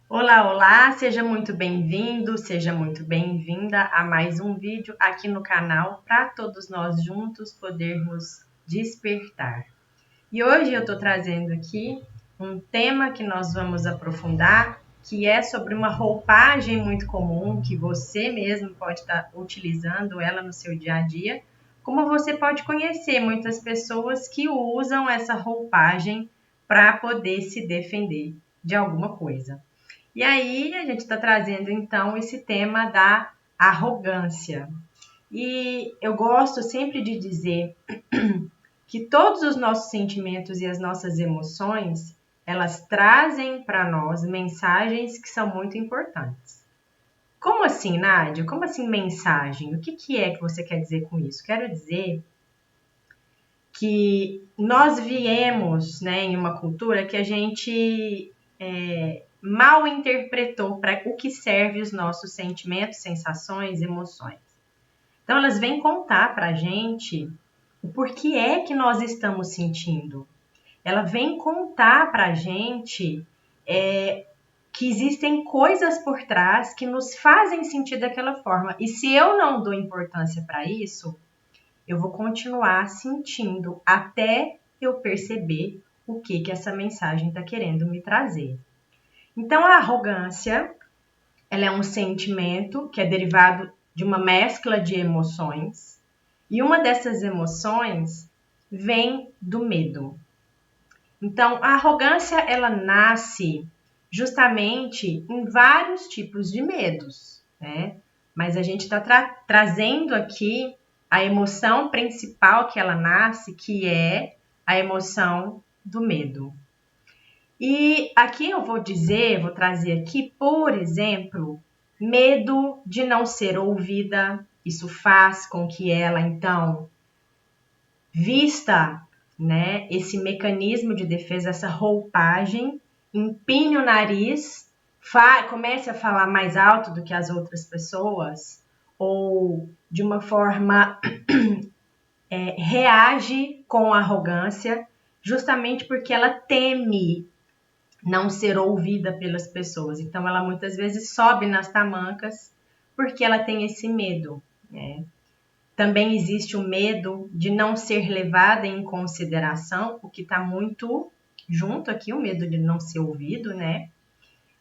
Olá, olá, seja muito bem-vindo, seja muito bem-vinda a mais um vídeo aqui no canal para todos nós juntos podermos despertar. E hoje eu estou trazendo aqui um tema que nós vamos aprofundar, que é sobre uma roupagem muito comum que você mesmo pode estar utilizando ela no seu dia a dia, como você pode conhecer muitas pessoas que usam essa roupagem para poder se defender de alguma coisa. E aí a gente está trazendo então esse tema da arrogância. E eu gosto sempre de dizer que todos os nossos sentimentos e as nossas emoções, elas trazem para nós mensagens que são muito importantes. Como assim, Nádia? Como assim mensagem? O que é que você quer dizer com isso? Quero dizer que nós viemos, né, em uma cultura que a gente mal interpretou para o que serve os nossos sentimentos, sensações, emoções. Então, elas vêm contar para a gente o porquê é que nós estamos sentindo. Ela vem contar para a gente que existem coisas por trás que nos fazem sentir daquela forma. E se eu não dou importância para isso, eu vou continuar sentindo até eu perceber o que essa mensagem está querendo me trazer. Então, a arrogância, ela é um sentimento que é derivado de uma mescla de emoções, e uma dessas emoções vem do medo. Então, a arrogância, ela nasce justamente em vários tipos de medos, né? Mas a gente está trazendo aqui a emoção principal que ela nasce, que é a emoção do medo. E aqui eu vou trazer aqui, por exemplo, medo de não ser ouvida. Isso faz com que ela, então, vista, né, esse mecanismo de defesa, essa roupagem, empine o nariz, comece a falar mais alto do que as outras pessoas, ou de uma forma reage com arrogância, justamente porque ela teme não ser ouvida pelas pessoas. Então, ela muitas vezes sobe nas tamancas porque ela tem esse medo, né? Também existe o medo de não ser levada em consideração, o que está muito junto aqui, o medo de não ser ouvido, né?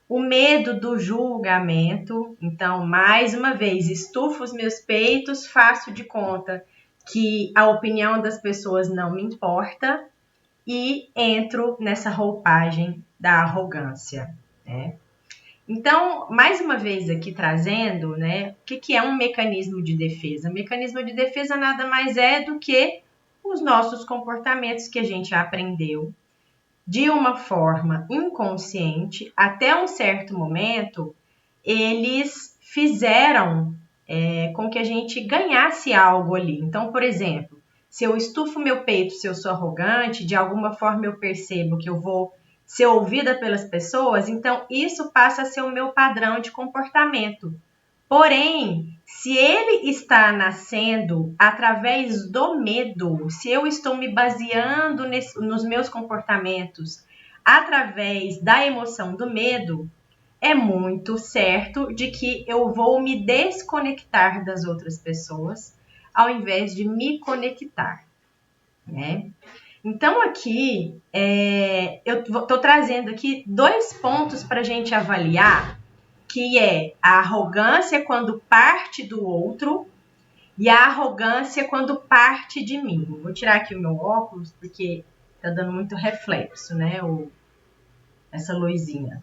O medo do julgamento. Então, mais uma vez, estufo os meus peitos, faço de conta que a opinião das pessoas não me importa e entro nessa roupagem da arrogância, né? Então, mais uma vez aqui trazendo, né, o que é um mecanismo de defesa? O mecanismo de defesa nada mais é do que os nossos comportamentos que a gente aprendeu de uma forma inconsciente, até um certo momento, eles fizeram com que a gente ganhasse algo ali. Então, por exemplo, se eu estufo meu peito, se eu sou arrogante, de alguma forma eu percebo que eu vou ser ouvida pelas pessoas, então isso passa a ser o meu padrão de comportamento. Porém, se ele está nascendo através do medo, se eu estou me baseando nos meus comportamentos através da emoção do medo, é muito certo de que eu vou me desconectar das outras pessoas ao invés de me conectar, né? Então aqui eu estou trazendo aqui 2 pontos para a gente avaliar, que é a arrogância quando parte do outro e a arrogância quando parte de mim. Vou tirar aqui o meu óculos porque está dando muito reflexo, né? Essa luzinha.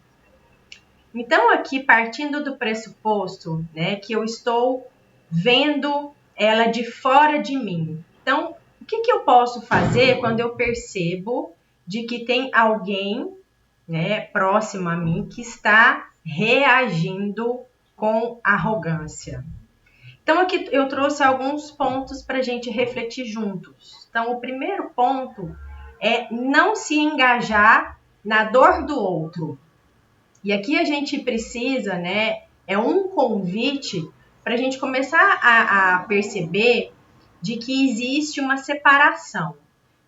Então, aqui, partindo do pressuposto, né, que eu estou vendo ela de fora de mim. Então, o que eu posso fazer quando eu percebo de que tem alguém, né, próximo a mim que está reagindo com arrogância? Então, aqui eu trouxe alguns pontos para a gente refletir juntos. Então, o primeiro ponto é não se engajar na dor do outro. E aqui a gente precisa, né, é um convite para a gente começar a perceber de que existe uma separação,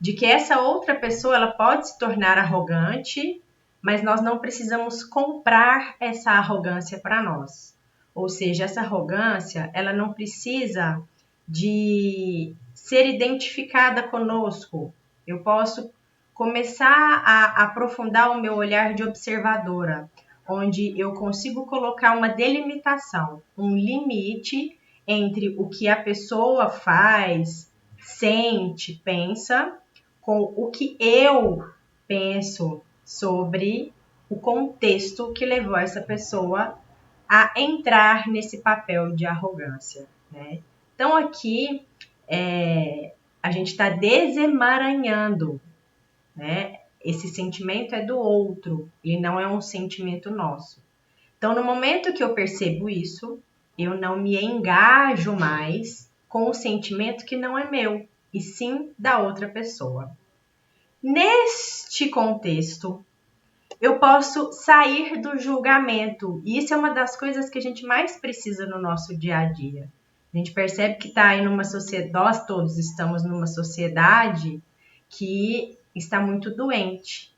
de que essa outra pessoa ela pode se tornar arrogante, mas nós não precisamos comprar essa arrogância para nós. Ou seja, essa arrogância, ela não precisa de ser identificada conosco. Eu posso começar a aprofundar o meu olhar de observadora, onde eu consigo colocar uma delimitação, um limite entre o que a pessoa faz, sente, pensa, com o que eu penso sobre o contexto que levou essa pessoa a entrar nesse papel de arrogância, né? Então aqui a gente está desemaranhando, né? Esse sentimento é do outro, ele não é um sentimento nosso. Então, no momento que eu percebo isso, eu não me engajo mais com o sentimento que não é meu, e sim da outra pessoa. Neste contexto, eu posso sair do julgamento. E isso é uma das coisas que a gente mais precisa no nosso dia a dia. A gente percebe que está aí numa sociedade, nós todos estamos numa sociedade que está muito doente.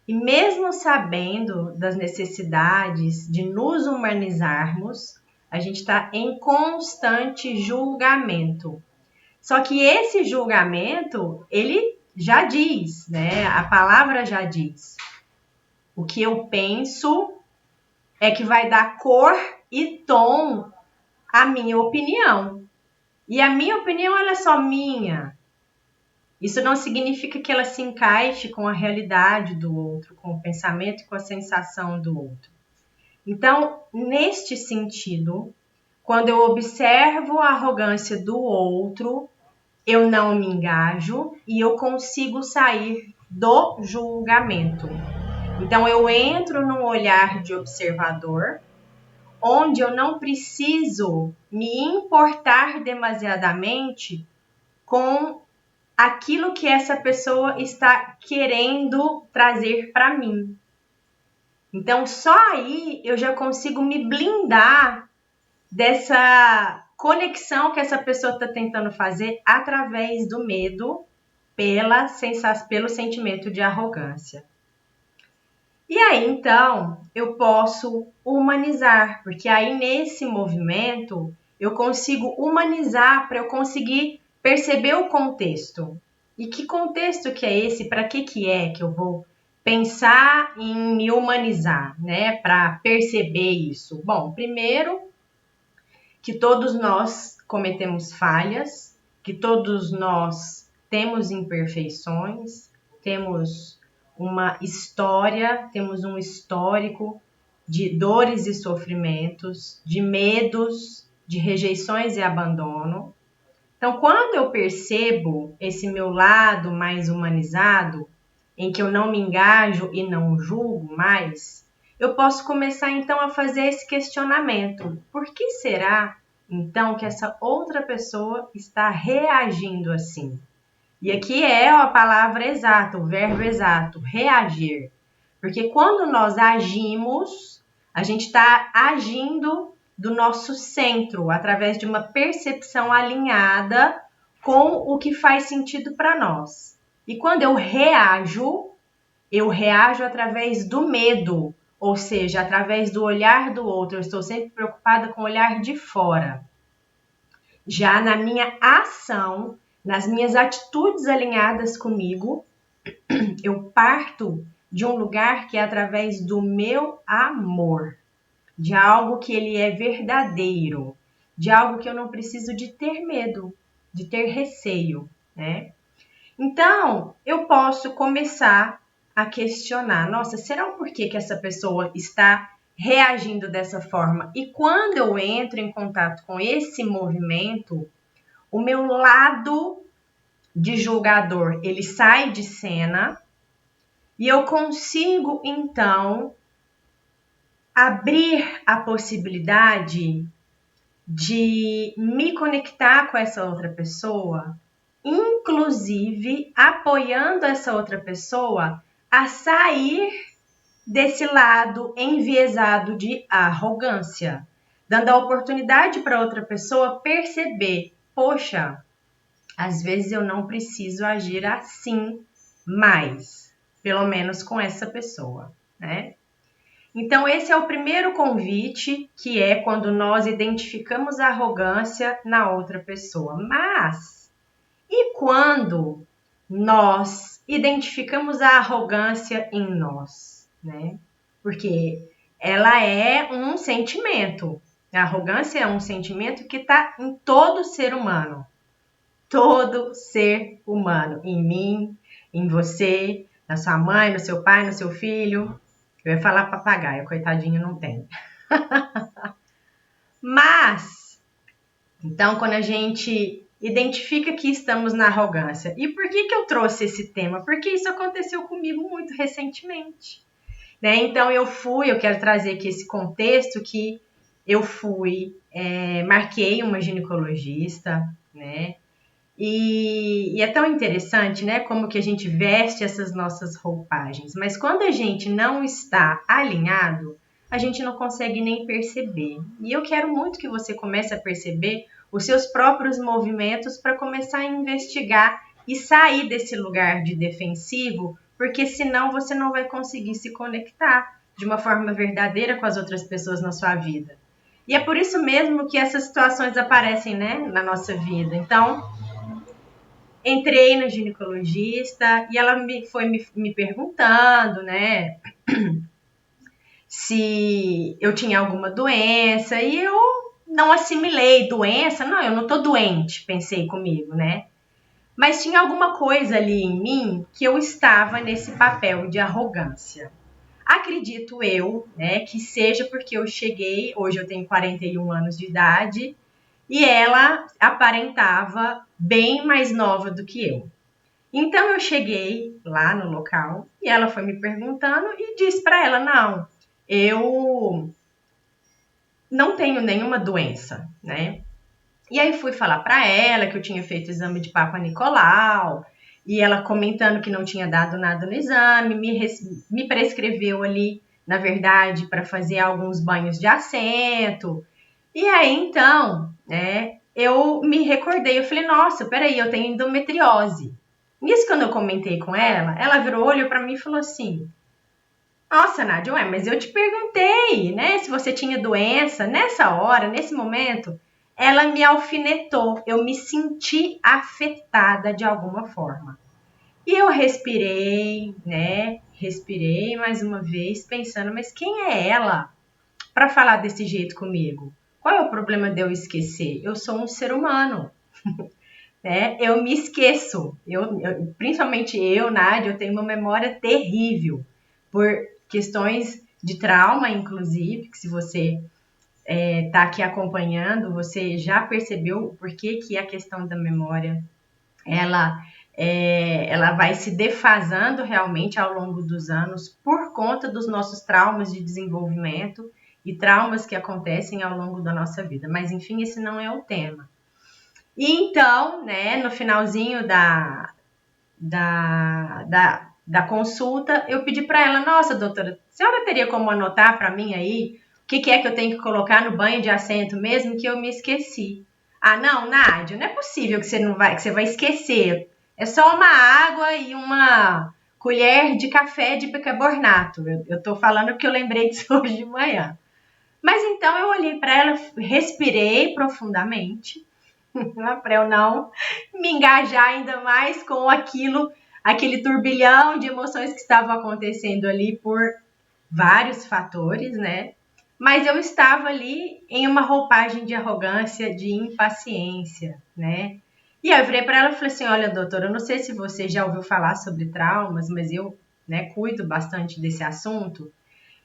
E mesmo sabendo das necessidades de nos humanizarmos, a gente está em constante julgamento. Só que esse julgamento, ele já diz, né? A palavra já diz. O que eu penso é que vai dar cor e tom à minha opinião. E a minha opinião, ela é só minha. Isso não significa que ela se encaixe com a realidade do outro, com o pensamento e com a sensação do outro. Então, neste sentido, quando eu observo a arrogância do outro, eu não me engajo e eu consigo sair do julgamento. Então, eu entro num olhar de observador, onde eu não preciso me importar demasiadamente com aquilo que essa pessoa está querendo trazer para mim. Então, só aí eu já consigo me blindar dessa conexão que essa pessoa está tentando fazer através do medo, pelo sentimento de arrogância. E aí, então, eu posso humanizar, porque aí nesse movimento eu consigo humanizar para eu conseguir perceber o contexto. E que contexto que é esse? Para que é que eu vou pensar em me humanizar, né? Para perceber isso. Bom, primeiro que todos nós cometemos falhas, que todos nós temos imperfeições, temos uma história, temos um histórico de dores e sofrimentos, de medos, de rejeições e abandono. Então, quando eu percebo esse meu lado mais humanizado, em que eu não me engajo e não julgo mais, eu posso começar então a fazer esse questionamento. Por que será então que essa outra pessoa está reagindo assim? E aqui é a palavra exata, o verbo exato, reagir. Porque quando nós agimos, a gente está agindo do nosso centro, através de uma percepção alinhada com o que faz sentido para nós. E quando eu reajo através do medo, ou seja, através do olhar do outro. Eu estou sempre preocupada com o olhar de fora. Já na minha ação, nas minhas atitudes alinhadas comigo, eu parto de um lugar que é através do meu amor, de algo que ele é verdadeiro, de algo que eu não preciso de ter medo, de ter receio, né? Então, eu posso começar a questionar, nossa, será o porquê que essa pessoa está reagindo dessa forma? E quando eu entro em contato com esse movimento, o meu lado de julgador, ele sai de cena e eu consigo, então, abrir a possibilidade de me conectar com essa outra pessoa, inclusive apoiando essa outra pessoa a sair desse lado enviesado de arrogância, dando a oportunidade para outra pessoa perceber, poxa, às vezes eu não preciso agir assim mais, pelo menos com essa pessoa. né? Então, esse é o primeiro convite, que é quando nós identificamos a arrogância na outra pessoa. Mas, e quando nós identificamos a arrogância em nós, né? Porque ela é um sentimento. A arrogância é um sentimento que está em todo ser humano. Todo ser humano. Em mim, em você, na sua mãe, no seu pai, no seu filho. Eu ia falar papagaio, coitadinho, não tem. Mas, então, quando a gente identifica que estamos na arrogância. E por que eu trouxe esse tema? Porque isso aconteceu comigo muito recentemente. Né? Então, eu quero trazer aqui esse contexto que eu marquei uma ginecologista, né? E é tão interessante, né, como que a gente veste essas nossas roupagens. Mas quando a gente não está alinhado, a gente não consegue nem perceber. E eu quero muito que você comece a perceber os seus próprios movimentos para começar a investigar e sair desse lugar de defensivo, porque senão você não vai conseguir se conectar de uma forma verdadeira com as outras pessoas na sua vida. E é por isso mesmo que essas situações aparecem, né, na nossa vida. Então, entrei na ginecologista e ela foi me perguntando, né, se eu tinha alguma doença, e eu não assimilei doença. Não, eu não tô doente, pensei comigo, né? Mas tinha alguma coisa ali em mim que eu estava nesse papel de arrogância. Acredito eu, né, que seja porque eu cheguei, hoje eu tenho 41 anos de idade, e ela aparentava bem mais nova do que eu. Então eu cheguei lá no local e ela foi me perguntando e disse para ela: não, eu não tenho nenhuma doença, né? E aí fui falar para ela que eu tinha feito exame de Papa Nicolau, e ela comentando que não tinha dado nada no exame, me prescreveu ali, na verdade, para fazer alguns banhos de assento. E aí então, né, eu me recordei, eu falei: nossa, peraí, eu tenho endometriose. Nisso, quando eu comentei com ela, ela virou olho para mim e falou assim: nossa, Nádia, mas eu te perguntei, né, se você tinha doença. Nessa hora, nesse momento, ela me alfinetou. Eu me senti afetada de alguma forma. E eu respirei, né? Respirei mais uma vez, pensando: mas quem é ela para falar desse jeito comigo? Qual é o problema de eu esquecer? Eu sou um ser humano. Né? Eu me esqueço. Principalmente eu, Nádia, eu tenho uma memória terrível por questões de trauma, inclusive, que se você está aqui acompanhando, você já percebeu o porquê que a questão da memória ela vai se defasando realmente ao longo dos anos por conta dos nossos traumas de desenvolvimento e traumas que acontecem ao longo da nossa vida. Mas, enfim, esse não é o tema. E então, né, no finalzinho da consulta, eu pedi para ela: nossa, doutora, a senhora teria como anotar para mim aí o que é que eu tenho que colocar no banho de assento, mesmo que eu me esqueci? Ah, não, Nádia, não é possível que você vai esquecer. É só uma água e uma colher de café de bicarbonato. Eu tô falando porque eu lembrei disso hoje de manhã. Mas então eu olhei para ela, respirei profundamente, para eu não me engajar ainda mais com aquele turbilhão de emoções que estavam acontecendo ali por vários fatores, né? Mas eu estava ali em uma roupagem de arrogância, de impaciência, né? E aí eu virei para ela e falei assim: olha, doutora, eu não sei se você já ouviu falar sobre traumas, mas eu, né, cuido bastante desse assunto.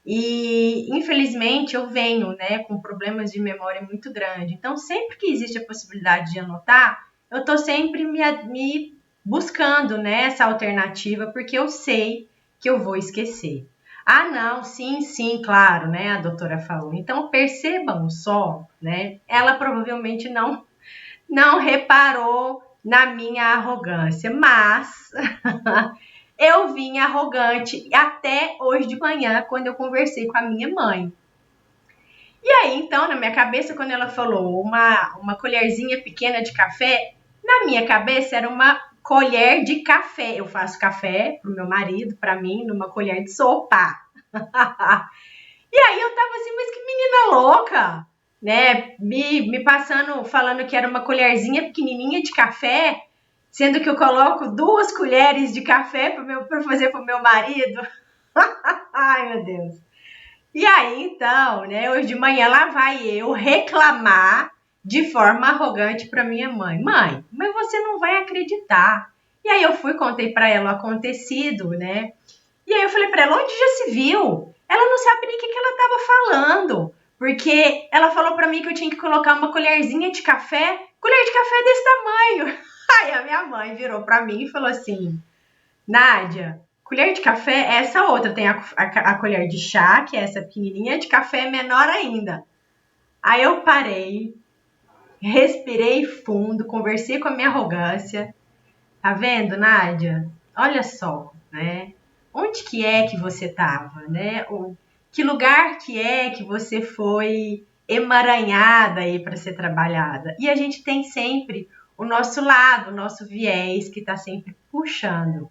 E, infelizmente, eu venho, né, com problemas de memória muito grande. Então, sempre que existe a possibilidade de anotar, eu estou sempre me buscando, né, essa alternativa, porque eu sei que eu vou esquecer. Ah, não, sim, claro, né, a doutora falou. Então, percebam só, né, ela provavelmente não reparou na minha arrogância, mas eu vim arrogante até hoje de manhã, quando eu conversei com a minha mãe. E aí, então, na minha cabeça, quando ela falou uma colherzinha pequena de café, na minha cabeça era uma colher de café. Eu faço café pro meu marido, para mim, numa colher de sopa. E aí eu tava assim, mas que menina louca, né? Me passando, falando que era uma colherzinha pequenininha de café, sendo que eu coloco 2 colheres de café para fazer pro meu marido. Ai, meu Deus. E aí, então, né, hoje de manhã lá vai eu reclamar de forma arrogante para minha mãe. Mãe, mas você não vai acreditar. E aí eu fui, contei para ela o acontecido, né? E aí eu falei para ela, onde já se viu? Ela não sabe nem o que ela estava falando. Porque ela falou para mim que eu tinha que colocar uma colherzinha de café. Colher de café desse tamanho. Aí a minha mãe virou para mim e falou assim, Nádia, colher de café é essa outra. Tem a colher de chá, que é essa pequenininha, de café é menor ainda. Aí eu parei, respirei fundo, conversei com a minha arrogância. Tá vendo, Nádia? Olha só, né? Onde que é que você estava, né? Que lugar que é que você foi emaranhada aí para ser trabalhada? E a gente tem sempre o nosso lado, o nosso viés que está sempre puxando.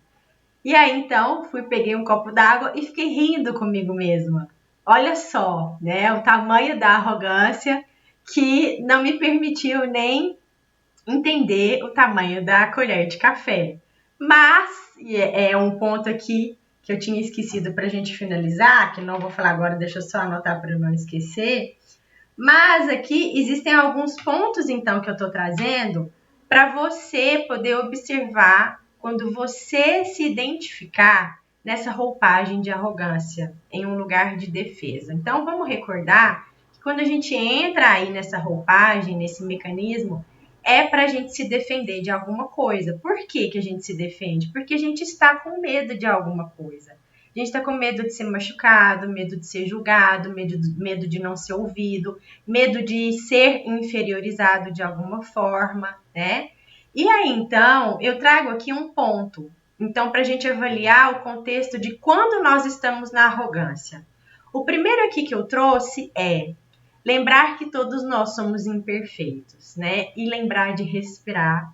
E aí, então, peguei um copo d'água e fiquei rindo comigo mesma. Olha só, né? O tamanho da arrogância que não me permitiu nem entender o tamanho da colher de café. Mas, e é um ponto aqui que eu tinha esquecido para a gente finalizar, que não vou falar agora, deixa eu só anotar para não esquecer. Mas aqui existem alguns pontos, então, que eu estou trazendo para você poder observar quando você se identificar nessa roupagem de arrogância, em um lugar de defesa. Então, vamos recordar que quando a gente entra aí nessa roupagem, nesse mecanismo, é para a gente se defender de alguma coisa. Por que a gente se defende? Porque a gente está com medo de alguma coisa. A gente está com medo de ser machucado, medo de ser julgado, medo de não ser ouvido, medo de ser inferiorizado de alguma forma, né? E aí, então, eu trago aqui um ponto. Então, para a gente avaliar o contexto de quando nós estamos na arrogância. O primeiro aqui que eu trouxe é lembrar que todos nós somos imperfeitos, né? E lembrar de respirar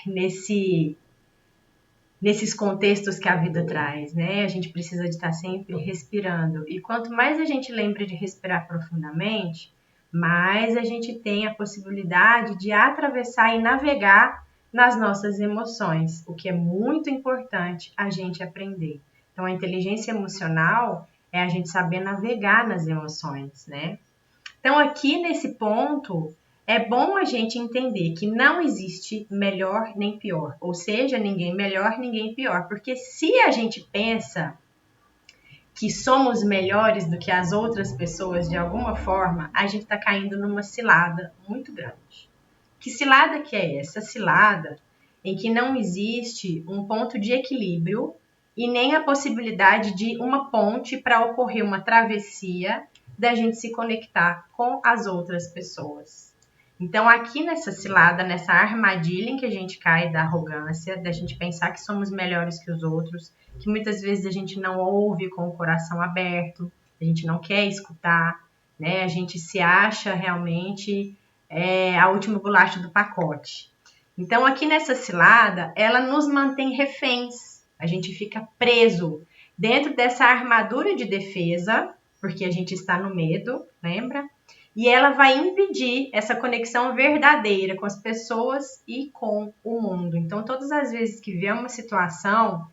nesses contextos que a vida traz, né? A gente precisa de estar sempre respirando. E quanto mais a gente lembra de respirar profundamente, mais a gente tem a possibilidade de atravessar e navegar nas nossas emoções, o que é muito importante a gente aprender. Então, a inteligência emocional é a gente saber navegar nas emoções, né? Então, aqui nesse ponto, é bom a gente entender que não existe melhor nem pior, ou seja, ninguém melhor, ninguém pior, porque se a gente pensa que somos melhores do que as outras pessoas de alguma forma, a gente está caindo numa cilada muito grande. Que cilada que é essa? Cilada em que não existe um ponto de equilíbrio e nem a possibilidade de uma ponte para ocorrer uma travessia da gente se conectar com as outras pessoas. Então, aqui nessa cilada, nessa armadilha em que a gente cai da arrogância, da gente pensar que somos melhores que os outros, que muitas vezes a gente não ouve com o coração aberto, a gente não quer escutar, né? A gente se acha realmente a última bolacha do pacote. Então, aqui nessa cilada, ela nos mantém reféns. A gente fica preso dentro dessa armadura de defesa, porque a gente está no medo, lembra? E ela vai impedir essa conexão verdadeira com as pessoas e com o mundo. Então, todas as vezes que vê uma situação,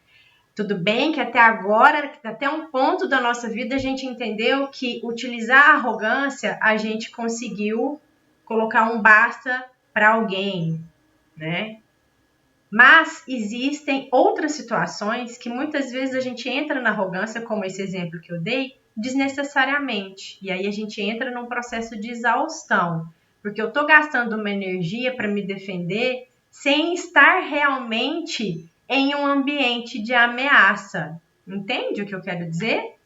tudo bem que até agora, até um ponto da nossa vida, a gente entendeu que utilizar a arrogância, a gente conseguiu colocar um basta para alguém, né? Mas existem outras situações que muitas vezes a gente entra na arrogância, como esse exemplo que eu dei, desnecessariamente. E aí a gente entra num processo de exaustão, porque eu estou gastando uma energia para me defender sem estar realmente em um ambiente de ameaça. Entende o que eu quero dizer?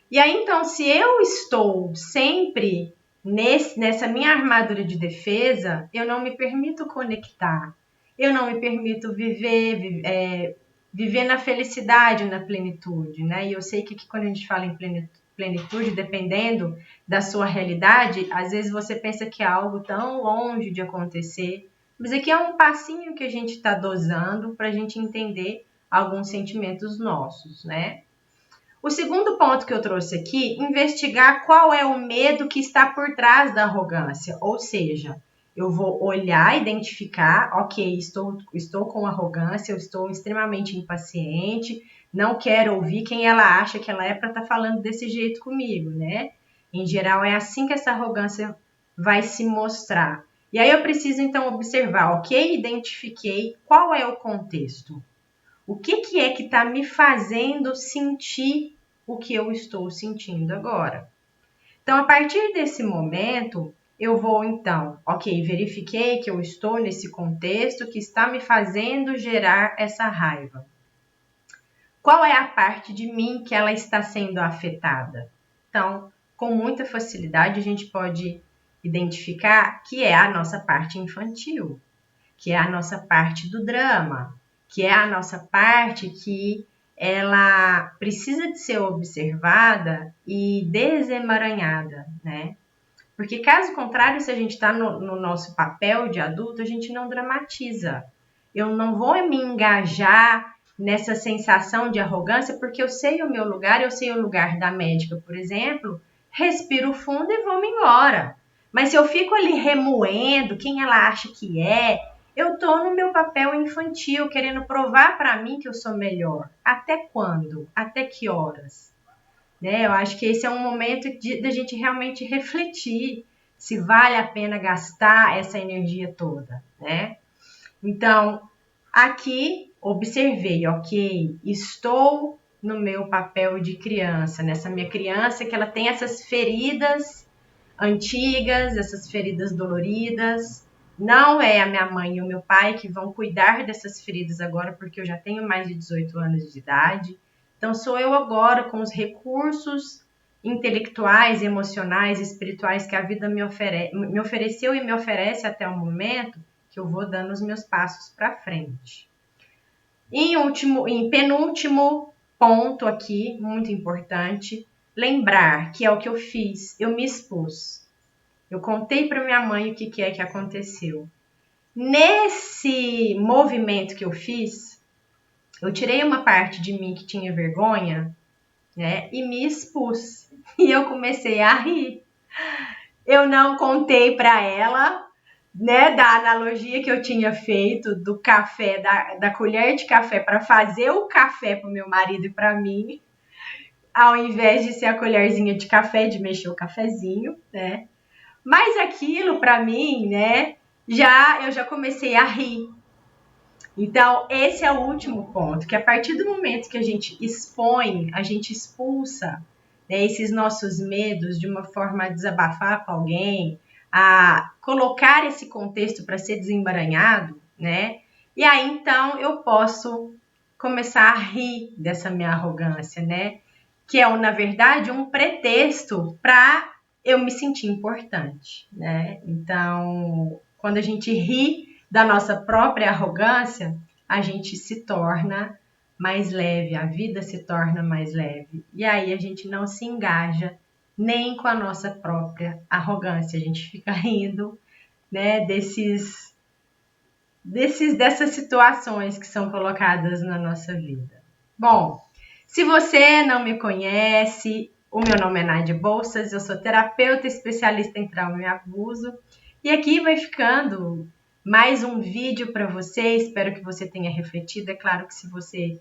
E aí, então, se eu estou sempre nessa minha armadura de defesa, eu não me permito conectar. Eu não me permito viver na felicidade, na plenitude, né? E eu sei que quando a gente fala em plenitude, dependendo da sua realidade, às vezes você pensa que é algo tão longe de acontecer, mas aqui é um passinho que a gente está dosando para a gente entender alguns sentimentos nossos, né? O segundo ponto que eu trouxe aqui, investigar qual é o medo que está por trás da arrogância. Ou seja, eu vou olhar, identificar, ok, estou com arrogância, eu estou extremamente impaciente, não quero ouvir quem ela acha que ela é para estar falando desse jeito comigo, né? Em geral, é assim que essa arrogância vai se mostrar. E aí eu preciso, então, observar, ok, identifiquei qual é o contexto. O que é que está me fazendo sentir o que eu estou sentindo agora? Então, a partir desse momento, eu vou então, ok, verifiquei que eu estou nesse contexto que está me fazendo gerar essa raiva. Qual é a parte de mim que ela está sendo afetada? Então, com muita facilidade, a gente pode identificar que é a nossa parte infantil, que é a nossa parte do drama, que é a nossa parte que ela precisa de ser observada e desemaranhada, né? Porque caso contrário, se a gente está no nosso papel de adulto, a gente não dramatiza. Eu não vou me engajar nessa sensação de arrogância, porque eu sei o meu lugar, eu sei o lugar da médica, por exemplo, respiro fundo e vou-me embora. Mas se eu fico ali remoendo quem ela acha que é, eu estou no meu papel infantil, querendo provar para mim que eu sou melhor. Até quando? Até que horas? Né? Eu acho que esse é um momento da gente realmente refletir se vale a pena gastar essa energia toda, né? Então, aqui observei, ok, estou no meu papel de criança, nessa minha criança que ela tem essas feridas antigas, essas feridas doloridas. Não é a minha mãe e o meu pai que vão cuidar dessas feridas agora, porque eu já tenho mais de 18 anos de idade. Então, sou eu agora com os recursos intelectuais, emocionais, espirituais que a vida me ofereceu e me oferece até o momento que eu vou dando os meus passos para frente. Em penúltimo ponto aqui, muito importante, lembrar que é o que eu fiz, eu me expus. Eu contei para minha mãe o que é que aconteceu. Nesse movimento que eu fiz, eu tirei uma parte de mim que tinha vergonha, né, e me expus. E eu comecei a rir. Eu não contei para ela, né, da analogia que eu tinha feito do café, da colher de café para fazer o café para o meu marido e para mim, ao invés de ser a colherzinha de café, de mexer o cafezinho, né? Mas aquilo para mim, né, eu já comecei a rir. Então, esse é o último ponto, que a partir do momento que a gente expõe, a gente expulsa, né, esses nossos medos de uma forma a desabafar com alguém, a colocar esse contexto para ser desemaranhado, né? E aí, então, eu posso começar a rir dessa minha arrogância, né? Que é, na verdade, um pretexto para eu me sentir importante, né? Então, quando a gente ri da nossa própria arrogância, a gente se torna mais leve, a vida se torna mais leve. E aí a gente não se engaja nem com a nossa própria arrogância, a gente fica rindo, né, dessas situações que são colocadas na nossa vida. Bom, se você não me conhece, o meu nome é Nádia Bolsas, eu sou terapeuta especialista em trauma e abuso, e aqui vai ficando mais um vídeo para você. Espero que você tenha refletido. É claro que se você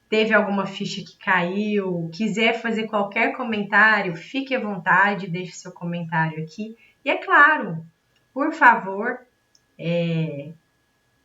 teve alguma ficha que caiu, quiser fazer qualquer comentário, fique à vontade, deixe seu comentário aqui. E é claro, por favor,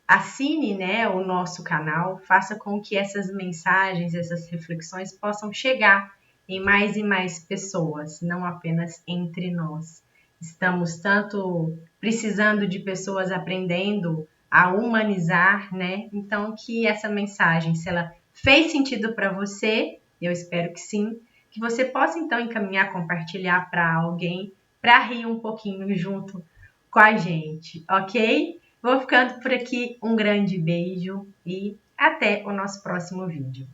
assine, né, o nosso canal, faça com que essas mensagens, essas reflexões possam chegar em mais e mais pessoas, não apenas entre nós. Estamos tanto precisando de pessoas aprendendo a humanizar, né? Então, que essa mensagem, se ela fez sentido para você, eu espero que sim, que você possa então encaminhar, compartilhar para alguém, para rir um pouquinho junto com a gente, ok? Vou ficando por aqui, um grande beijo e até o nosso próximo vídeo.